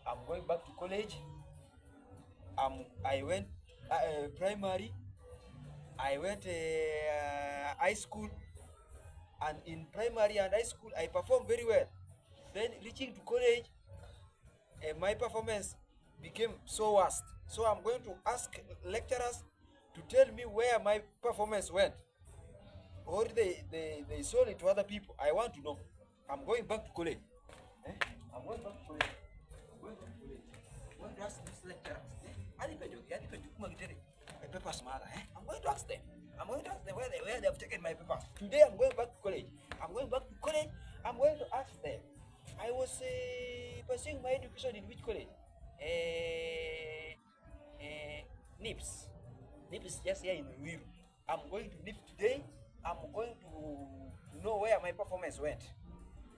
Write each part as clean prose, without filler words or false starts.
I'm going back to college. I went primary. I went high school, and in primary and high school, I performed very well. Then reaching to college, my performance became so worst. So I'm going to ask lecturers to tell me where my performance went, or they sold it to other people. I want to know. I'm going back to college. Eh? I'm going back to college. I'm going back to college. I'm going to ask these lecturers. My papers matter. I'm going to ask them. I'm going to ask them where they have taken my papers. Today I'm going back to college. I'm going back to college. I'm going to ask them. I was pursuing my education in which college? Nimbs. Nimbs is just here in Ruiru. I'm going to Nimbs today. I'm going to know where my performance went.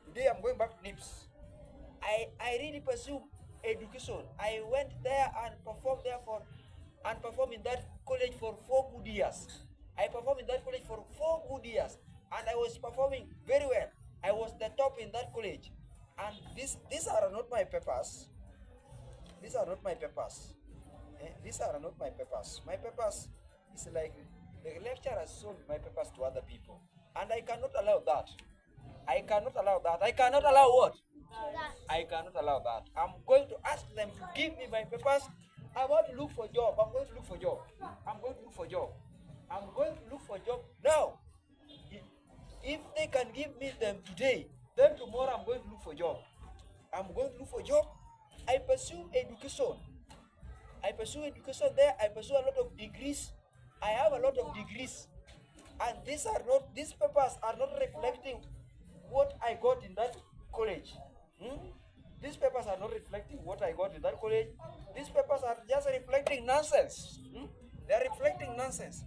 Today I'm going back to Nimbs. I really pursue education. I went there and performed in that college for 4 good years. I performed in that college for 4 good years, and I was performing very well. I was the top in that college. And these are not my papers. These are not my papers. These are not my papers. My papers is like the lecturer sold my papers to other people, and I cannot allow that. I cannot allow that. I cannot allow what? I cannot allow that. I'm going to ask them to give me my papers. I want to look for job. I'm going to look for job. I'm going to look for job. I'm going to look for job now. If they can give me them today, then tomorrow I'm going to look for job. I'm going to look for job. I pursue education. I pursue education there. I pursue a lot of degrees. I have a lot of degrees. And these papers are not reflecting what I got in that college. These papers are not reflecting what I got in that college. These papers are just reflecting nonsense. They are reflecting nonsense.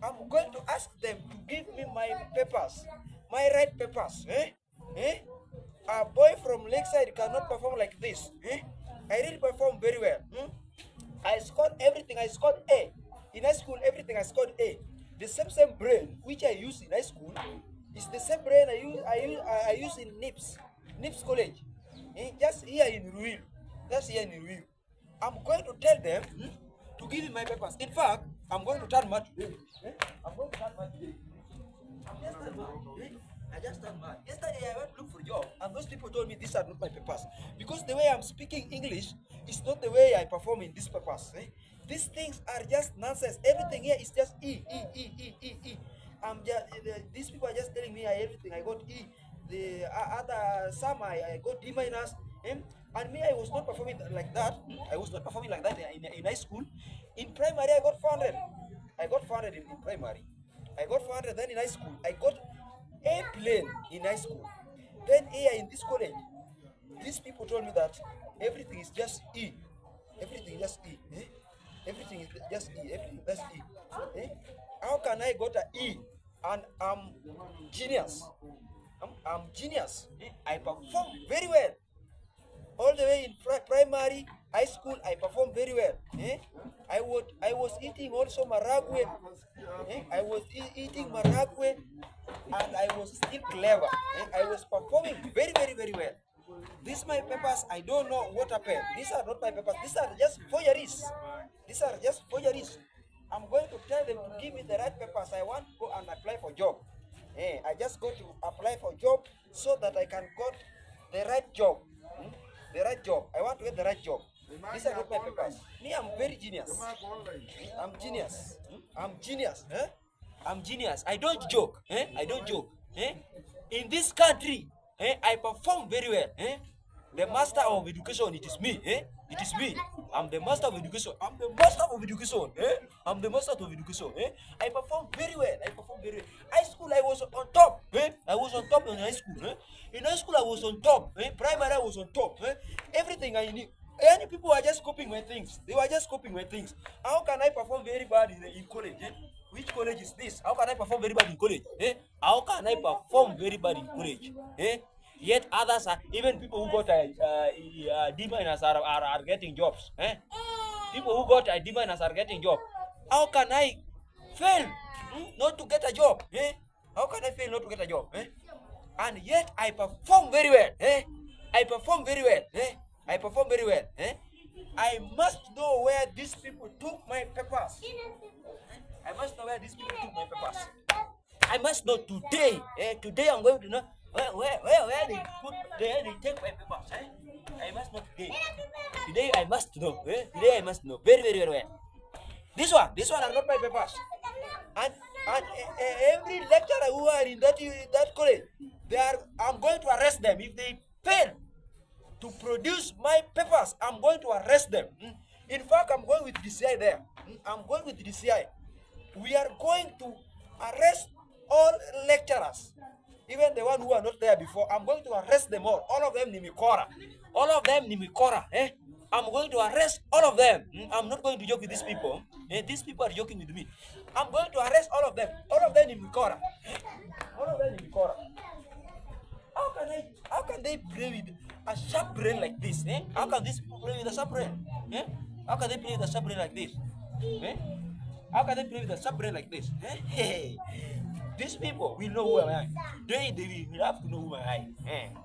I'm going to ask them to give me my papers, my right papers. A boy from Lakeside cannot perform like this. I really perform very well. I scored everything. I scored A. In high school, everything I scored A. The same brain which I use in high school is the same brain I use in Nimbs College. Just here in Ruiru. Just here in Ruiru. I'm going to tell them to give me my papers. In fact, I'm going to turn mad today. I'm going to turn mad today. I just turned mad. Yesterday I went to look for a job, and those people told me these are not my papers. Because the way I'm speaking English is not the way I perform in these papers. These things are just nonsense. Everything here is just E. These people are just telling me everything. I got E. The some I got D minus. And me, I was not performing like that. I was not performing like that in high school. In primary, I got 400. I got 400 in primary. I got 400. Then in high school, I got A plane in high school. Then here in this college, these people told me that everything is just E. Everything is just E. Everything is just E. Everything is just E. How can I got an E and I'm genius? I'm genius. I perform very well. All the way in primary, high school, I performed very well. I was eating also maragwe. I was eating maragwe, and I was still clever. I was performing very, very, very well. These my papers, I don't know what happened. These are not my papers. These are just forgeries. These are just forgeries. I'm going to tell them to give me the right papers. I want to go and apply for job. I just go to apply for job so that I can get the right job. The right job. I want to get the right job. These are not my papers. Me, I'm very genius. I'm genius. I'm genius. I'm genius. I don't joke. I don't joke. In this country, I perform very well. The master of education, it is me. It is me. I'm the master of education. I'm the master of education. I'm the master of education. I perform very well. I perform very well. High school, I was on top. I was on top in high school. In high school, I was on top. Primary, I was on top. Everything I knew. Any people are just copying my things. They were just copying my things. How can I perform very bad in college? Which college is this? How can I perform very bad in college? How can I perform very bad in college? Yet others are, even people who got a D minus are getting jobs. People who got a D minus are getting job. How can I fail not to get a job? How can I fail not to get a job? And yet I perform very well. I perform very well. I perform very well. I must know where these people took my papers. I must know where these people took my papers. I must know today. Today I'm going to know where they put where they take my papers. I must know today. Today I must know. Today I must know very very very well. This one are not my papers. And every lecturer who are in that college, I'm going to arrest them if they fail to produce my papers. I'm going to arrest them. In fact, I'm going with DCI there. I'm going with DCI. We are going to arrest all lecturers, even the one who are not there before. I'm going to arrest them all of them Nimikora. All of them Nimikora. I'm going to arrest all of them. I'm not going to joke with these people. These people are joking with me. I'm going to arrest all of them. All of them Nimikora. All of them Nimikora. How can they play with a sharp brain like this? How can these people play with a sharp brain? How can they play with a sharp brain like this? How can they play with a sharp brain like this? Hey, these people will know who I am. They will have to know who I am.